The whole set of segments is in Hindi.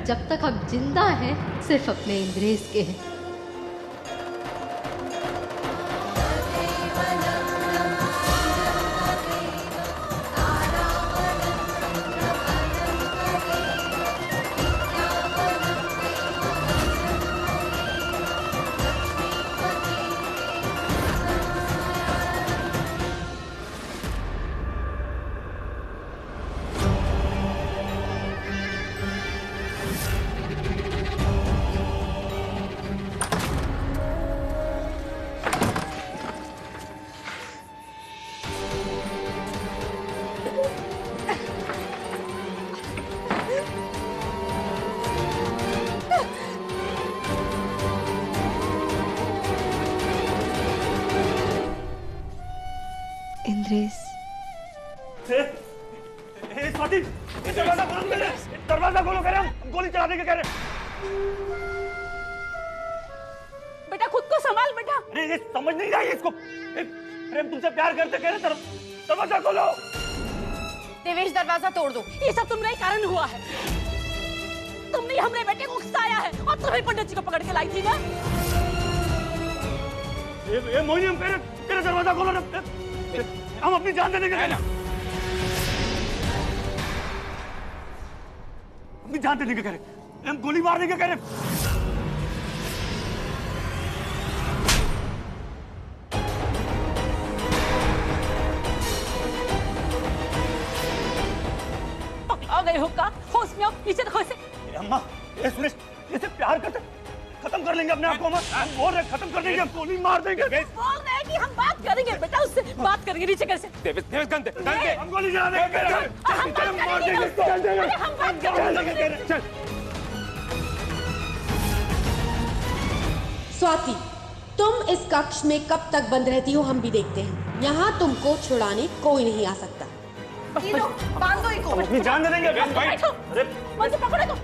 जब तक हम जिंदा हैं सिर्फ अपने इंद्रेश के हैं। इंद्रेश, स्वाति, दरवाजा खोलो मेरे, दरवाजा खोलो कह रहे हम गोली चला देंगे कह रहे। बेटा खुद को संभाल बेटा। अरे ये समझ नहीं रहा है इसको। प्रेम तुमसे प्यार करते कह रहे, दरवाजा खोलो। देवेश दरवाजा तोड़ दो, ये सब तुम्हारे कारण हुआ है। तुमने हमरे बेटे को उकसाया है और तुम्हें पंडित जी को पकड़ के लाई थी ना। ये मोहिनी हम कह रहे, तेरा दरवाजा खोलो ना, हम अपनी जान देने के कहना, अपनी जान देने के कह रहे, हम गोली मार देंगे कह रहे। पकड़ा गए हो का? होश में आओ, नीचे देखो इसे। अम्मा, ये सुरेश, इसे प्यार करते, खत्म कर लेंगे अपने आप को। हम बोल रहे खत्म कर देंगे, गोली मार देंगे। बोल रहे हैं कि हम बात करेंगे बेटा, उससे बात करेंगे। नीचे कैसे? देवेश गन दे, हम गोली चला देंगे, हम मार देंगे, हम बात करेंगे। चल। स्वाति, तुम इस कक्ष में कब तक बंद रहती हो हम भी देखते हैं। यहाँ तुमको छुड़ाने कोई नहीं आ सकता। बांधो इनको। अपनी जान दे देंगे। अरे पकड़ो।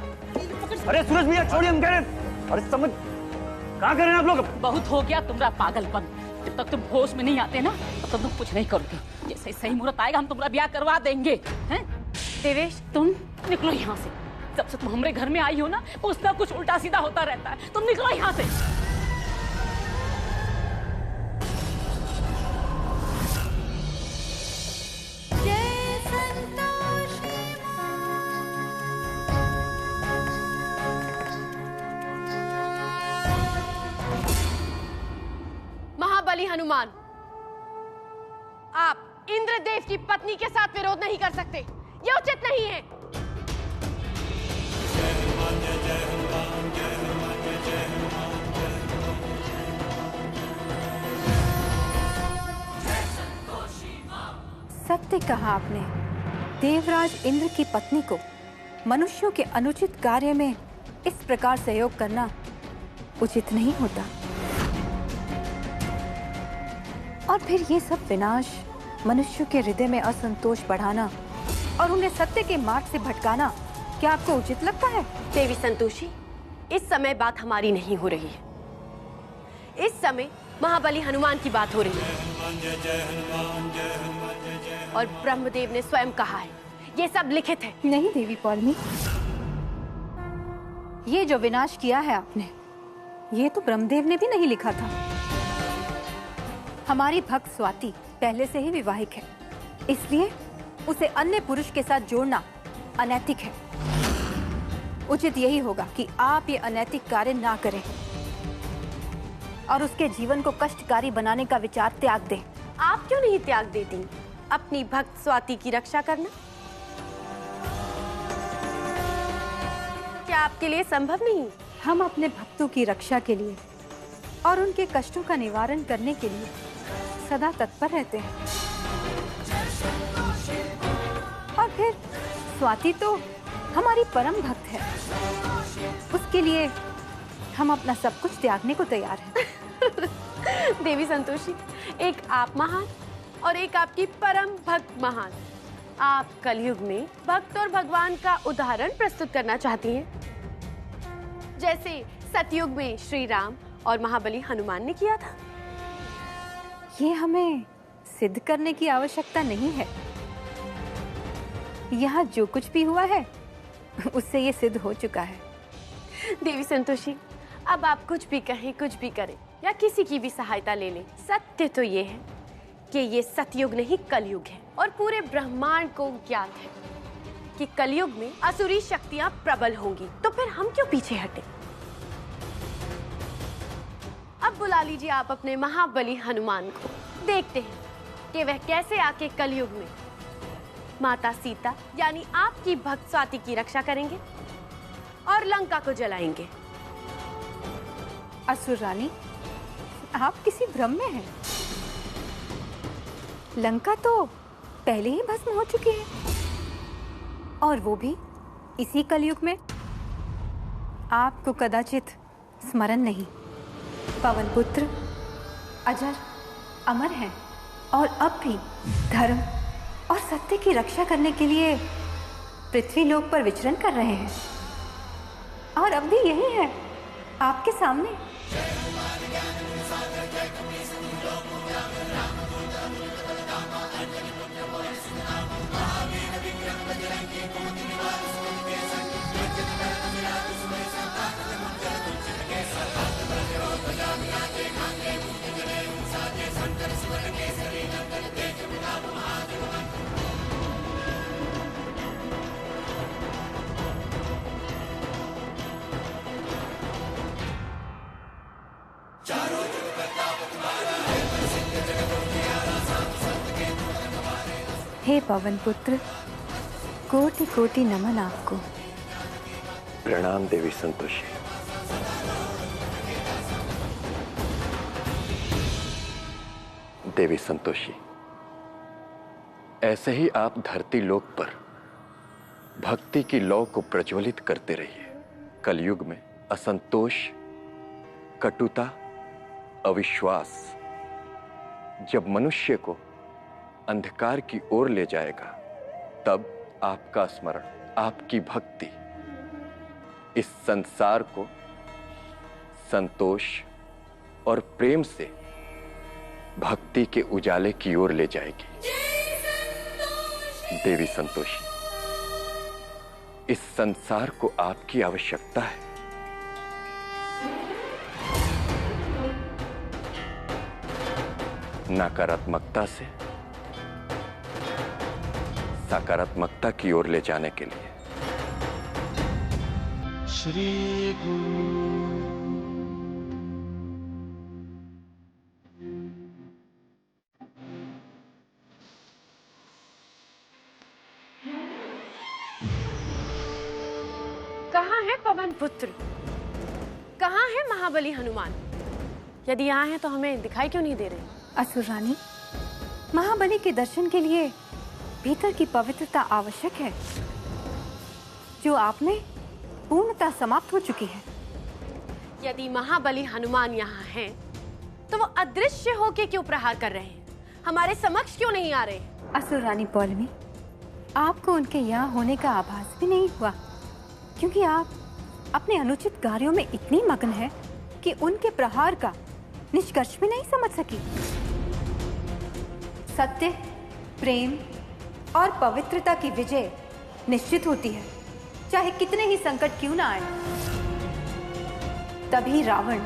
अरे सूरज भैया छोड़िए, हम कह रहे हैं। अरे समझ कहाँ कर रहे हैं आप लोग? बहुत हो गया तुम्हारा पागलपन। जब तक तुम होश में नहीं आते ना तब तुम कुछ नहीं करोगे। जैसे सही मुहूर्त आएगा हम तुम्हारा ब्याह करवा देंगे। हैं? देवेश तुम निकलो यहाँ से। जब से तुम हमारे घर में आई हो ना कुछ ना कुछ उल्टा सीधा होता रहता है। तुम निकलो यहाँ से। महाबली हनुमान, आप इंद्रदेव की पत्नी के साथ विरोध नहीं कर सकते, ये उचित नहीं है। सत्य कहा आपने। देवराज इंद्र की पत्नी को मनुष्यों के अनुचित कार्य में इस प्रकार सहयोग करना उचित नहीं होता। और फिर ये सब विनाश, मनुष्यों के हृदय में असंतोष बढ़ाना और उन्हें सत्य के मार्ग से भटकाना क्या आपको उचित लगता है? देवी संतोषी, इस समय बात हमारी नहीं हो रही है। इस समय महाबली हनुमान की बात हो रही है। और ब्रह्मदेव ने स्वयं कहा है, ये सब लिखित है। नहीं देवी पौलमी, ये जो विनाश किया है आपने, ये तो ब्रह्मदेव ने भी नहीं लिखा था। हमारी भक्त स्वाति पहले से ही विवाहिक है, इसलिए उसे अन्य पुरुष के साथ जोड़ना अनैतिक है। उचित यही होगा कि आप ये अनैतिक कार्य ना करें और उसके जीवन को कष्टकारी बनाने का विचार त्याग दें। आप क्यों नहीं त्याग देती अपनी भक्त स्वाति की रक्षा करना? क्या आपके लिए संभव नहीं? हम अपने भक्तों की रक्षा के लिए और उनके कष्टों का निवारण करने के लिए सदा तत्पर रहते हैं। और फिर स्वाति तो हमारी परम भक्त है, उसके लिए हम अपना सब कुछ त्यागने को तैयार हैं। देवी संतोषी, एक आप महान और एक आपकी परम भक्त महान। आप कलयुग में भक्त और भगवान का उदाहरण प्रस्तुत करना चाहती हैं, जैसे सतयुग में श्री राम और महाबली हनुमान ने किया था। ये हमें सिद्ध करने की आवश्यकता नहीं है। यहाँ जो कुछ भी हुआ है उससे ये सिद्ध हो चुका है। देवी संतोषी, अब आप कुछ भी कहें, कुछ भी करें या किसी की भी सहायता ले लें, सत्य तो ये है कि ये सतयुग नहीं कलयुग है और पूरे ब्रह्मांड को ज्ञात है कि कलयुग में असुरी शक्तियां प्रबल होंगी। तो फिर हम क्यों पीछे हटे? अब बुला लीजिए आप अपने महाबली हनुमान को, देखते हैं कि वह कैसे आके कलयुग में माता सीता यानी आपकी भक्त स्वाति की रक्षा करेंगे और लंका को जलाएंगे। असुर रानी, आप किसी भ्रम में हैं। लंका तो पहले ही भस्म हो चुकी है, और वो भी इसी कलयुग में। आपको कदाचित स्मरण नहीं, पवन पुत्र अजर अमर हैं और अब भी धर्म और सत्य की रक्षा करने के लिए पृथ्वी लोक पर विचरण कर रहे हैं, और अब भी यही है आपके सामने। हे पवन पुत्र, कोटि कोटि नमन आपको। प्रणाम देवी संतोषी। देवी संतोषी, ऐसे ही आप धरती लोक पर भक्ति की लौ को प्रज्वलित करते रहिए। कलयुग में असंतोष, कटुता, अविश्वास जब मनुष्य को अंधकार की ओर ले जाएगा, तब आपका स्मरण, आपकी भक्ति इस संसार को संतोष और प्रेम से भक्ति के उजाले की ओर ले जाएगी। देवी संतोषी, इस संसार को आपकी आवश्यकता है। नकारात्मकता से सकारात्मकता की ओर ले जाने के लिए। श्री गुरु कहाँ है पवन पुत्र? कहाँ है महाबली हनुमान? यदि यहाँ है तो हमें दिखाई क्यों नहीं दे रहे? असुर रानी, महाबली के दर्शन के लिए भीतर की पवित्रता आवश्यक है, जो आप में पूर्णतः समाप्त हो चुकी है। यदि महाबली हनुमान यहाँ हैं, तो वो अदृश्य होके क्यों प्रहार कर रहे हैं? हमारे समक्ष क्यों नहीं आ रहे? असुर रानी पौलमी, आपको उनके यहाँ होने का आभास भी नहीं हुआ, क्योंकि आप अपने अनुचित कार्यों में इतनी मग्न है कि उनके प्रहार का निष्कर्ष भी नहीं समझ सकी। सत्य, प्रेम और पवित्रता की विजय निश्चित होती है, चाहे कितने ही संकट क्यों ना आए। तभी रावण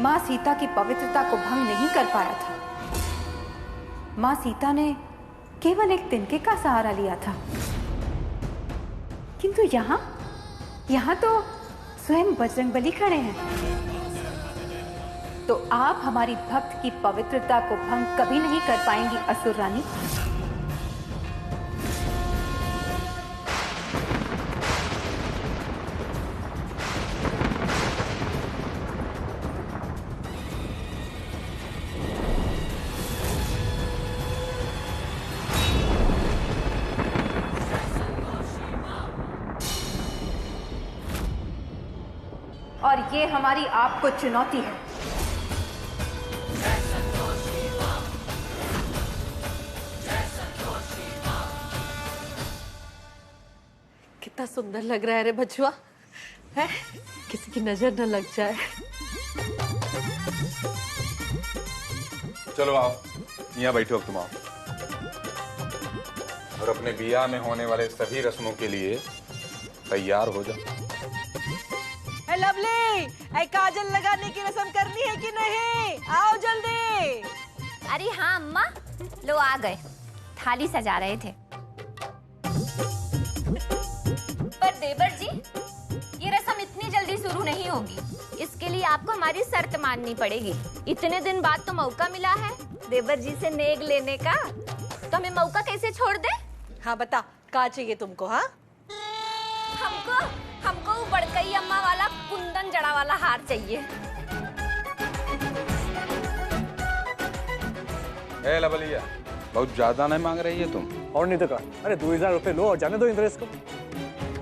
मां सीता की पवित्रता को भंग नहीं कर पाया था। मां सीता ने केवल एक तिनके का सहारा लिया था, किंतु यहाँ तो स्वयं बजरंगबली खड़े हैं। तो आप हमारी भक्त की पवित्रता को भंग कभी नहीं कर पाएंगी असुर रानी। और ये हमारी आपको चुनौती है। कितना सुंदर लग रहा है रे बचुआ, है? किसी की नजर न लग जाए। चलो आओ, यहाँ बैठो। तुम आओ और अपने बियाह में होने वाले सभी रस्मों के लिए तैयार हो जाओ। लवली, काजल लगाने की रस्म करनी है कि नहीं? आओ जल्दी। अरे हाँ अम्मा, लो आ गए। थाली सजा रहे थे। पर देवर जी, ये रस्म इतनी जल्दी शुरू नहीं होगी। इसके लिए आपको हमारी शर्त माननी पड़ेगी। इतने दिन बाद तो मौका मिला है देवर जी से नेग लेने का, तो हमें मौका कैसे छोड़ दे? हाँ बता, क्या चाहिए तुमको? हाँ, हमको बड़कई अम्मा वाला कुंदन जड़ा वाला हार चाहिए। ए लवलिया, बहुत ज्यादा नहीं मांग रही है तुम? और नहीं तो का, अरे 2000 रुपए लो और जाने दो इंद्रेश को।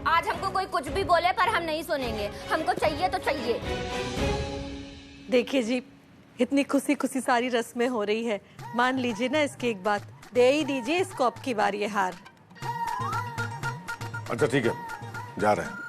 आज हमको कोई कुछ भी बोले पर हम नहीं सुनेंगे। हमको चाहिए तो चाहिए। देखिए जी, इतनी खुशी खुशी सारी रस्में हो रही है, मान लीजिए ना इसकी एक बात, दे ही दीजिए इसको अब की बार ये हार। अच्छा ठीक है, जा रहे हैं।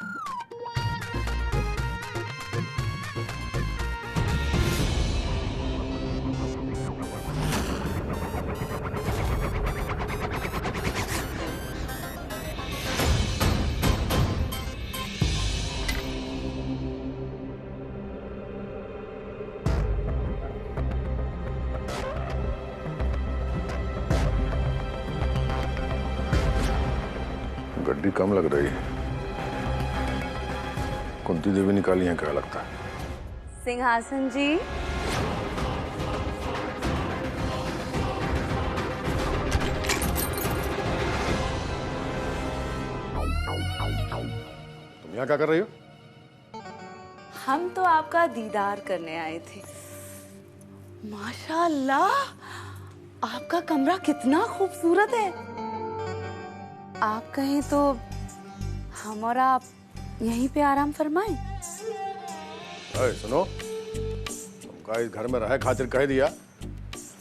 गड्डी कम लग रही है। कुंती देवी निकाली है क्या लगता है? सिंहासन जी, तुम यहाँ क्या कर रही हो? हम तो आपका दीदार करने आए थे। माशाअल्लाह, आपका कमरा कितना खूबसूरत है। आप कहें तो हम और आप यहीं पे आराम फरमाएं। सुनो, तुमका इस घर में रहे खातिर कह दिया,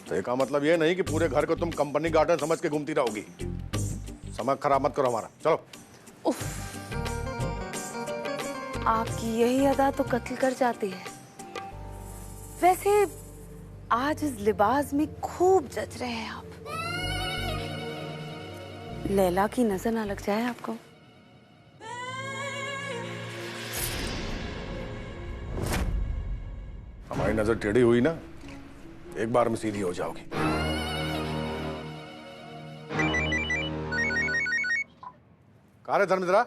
तो इसका मतलब ये नहीं कि पूरे घर को तुम कंपनी गार्डन समझ के घूमती रहोगी। समय खराब मत करो हमारा, चलो। उफ, आपकी यही अदा तो कत्ल कर जाती है। वैसे आज इस लिबास में खूब जच रहे हैं आप। लैला की नजर ना लग जाए आपको। हमारी नजर टेढ़ी हुई ना, एक बार में सीधी हो जाओगी। कहाँ है धर्मेंद्रा?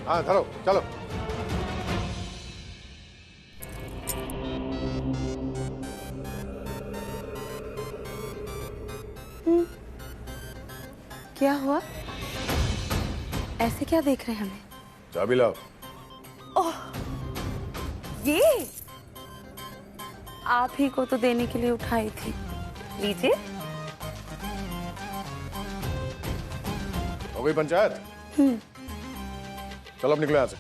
हाँ धरो, चलो। क्या हुआ? ऐसे क्या देख रहे हैं हमें? चाबी लाओ। ओह, ये आप ही को तो देने के लिए उठाई थी। लीजिए। हो गई पंचायत? चलो अब निकलो यहाँ से।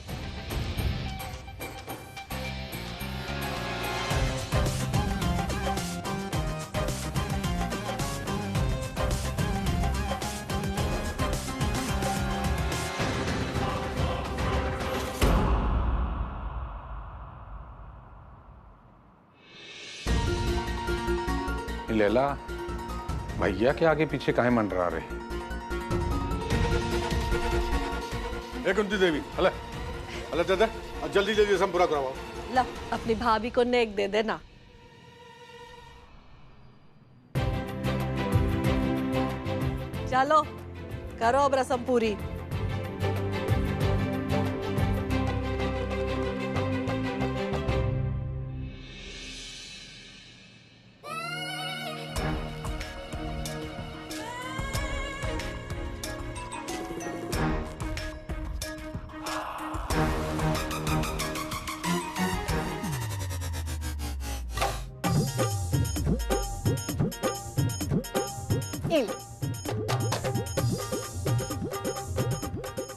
लैला, भैया के आगे पीछे काहे मंडरा रहे? कुंती देवी, अले अले दे दे, जल्दी जल्दी रस्म पूरा करवाओ। ला, अपनी भाभी को नेक दे देना। चलो करो अब रस्म पूरी।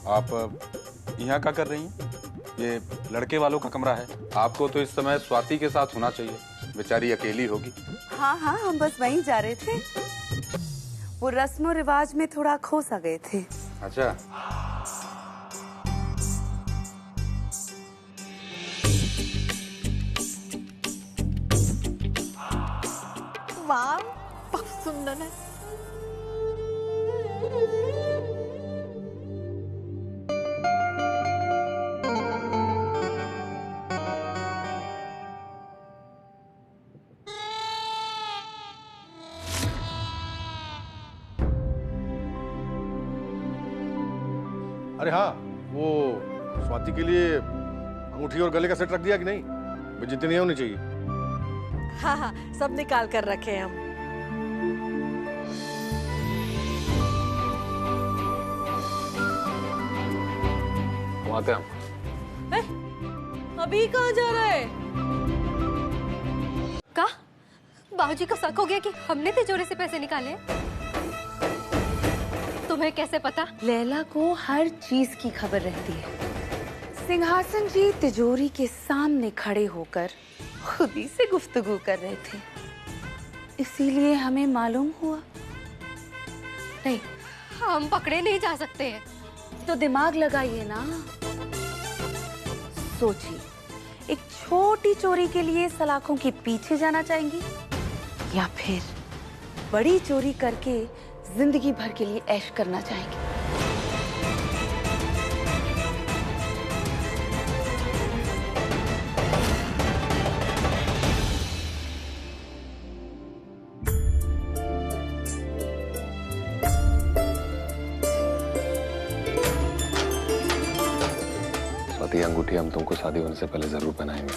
आप यहाँ क्या कर रही हैं? ये लड़के वालों का कमरा है। आपको तो इस समय स्वाति के साथ होना चाहिए, बेचारी अकेली होगी। हाँ हाँ, हम बस वहीं जा रहे थे। वो रस्मों रिवाज में थोड़ा खो सा गए थे। अच्छा, वाह, बहुत सुंदर है। अरे हाँ, वो स्वाति के लिए अंगूठी और गले का सेट रख दिया कि नहीं? बेइज्जती नहीं होनी चाहिए। हाँ हाँ, सब निकाल कर रखे हैं हम। हम आते हैं हम। अभी कहाँ जा रहा है? का बाबूजी को शक हो गया कि हमने तिजोरी से पैसे निकाले। तुम्हें कैसे पता? लैला को हर चीज की खबर रहती है। सिंहासन जी तिजोरी के सामने खड़े होकर खुद ही से गुफ्तगू कर रहे थे, इसीलिए हमें मालूम हुआ। नहीं, हम पकड़े नहीं जा सकते हैं। तो दिमाग लगाइए ना, सोचिए, एक छोटी चोरी के लिए सलाखों के पीछे जाना चाहेंगी या फिर बड़ी चोरी करके जिंदगी भर के लिए ऐश करना चाहेंगे? स्वाति, अंगूठी हम तुमको शादी होने से पहले जरूर पहनाएंगे,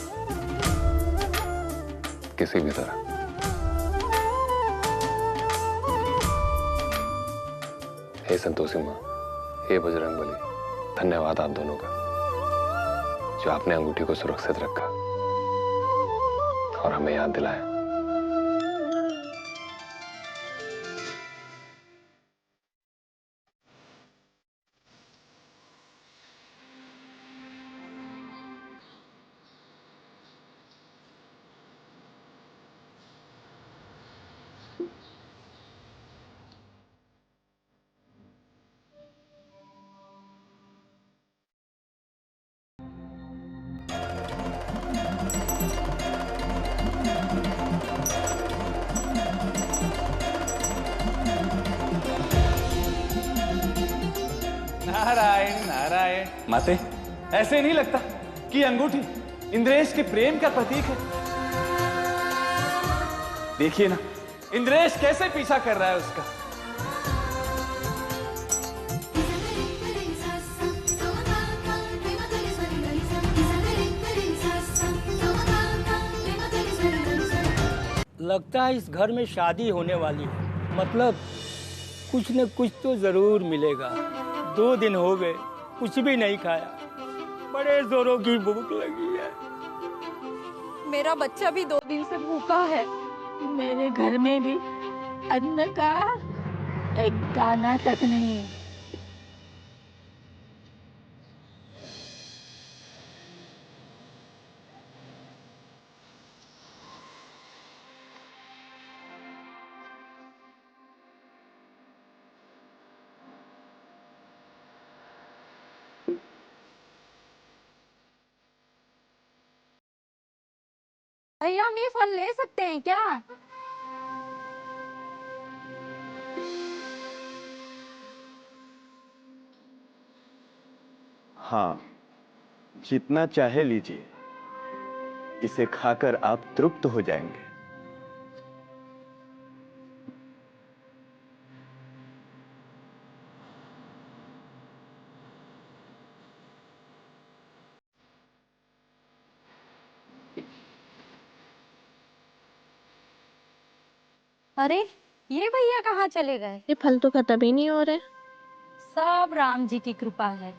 किसी भी तरह। हे संतोषी माँ, हे बजरंगबली, धन्यवाद आप दोनों का, जो आपने अंगूठी को सुरक्षित रखा और हमें याद दिलाया। नारायण नारायण। माते, ऐसे नहीं लगता कि अंगूठी इंद्रेश के प्रेम का प्रतीक है? देखिए ना, इंद्रेश कैसे पीछा कर रहा है उसका। लगता है इस घर में शादी होने वाली है, मतलब कुछ न कुछ तो जरूर मिलेगा। 2 दिन हो गए, कुछ भी नहीं खाया, बड़े जोरों की भूख लगी है। मेरा बच्चा भी 2 दिन से भूखा है। मेरे घर में भी अन्न का एक दाना तक नहीं। भैया, हम ये फल ले सकते हैं क्या? हाँ, जितना चाहे लीजिए, इसे खाकर आप तृप्त हो जाएंगे। अरे, ये भैया कहाँ चले गए? ये फल तो खत्म ही नहीं हो रहे। सब राम जी की कृपा है।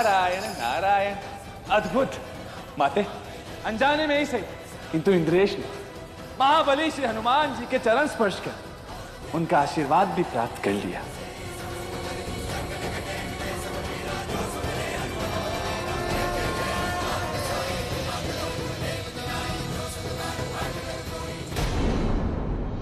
नारायण नारायण। अद्भुत माते, अनजाने में ही सही, किंतु इंद्रेश ने महाबली श्री हनुमान जी के चरण स्पर्श कर उनका आशीर्वाद भी प्राप्त कर लिया।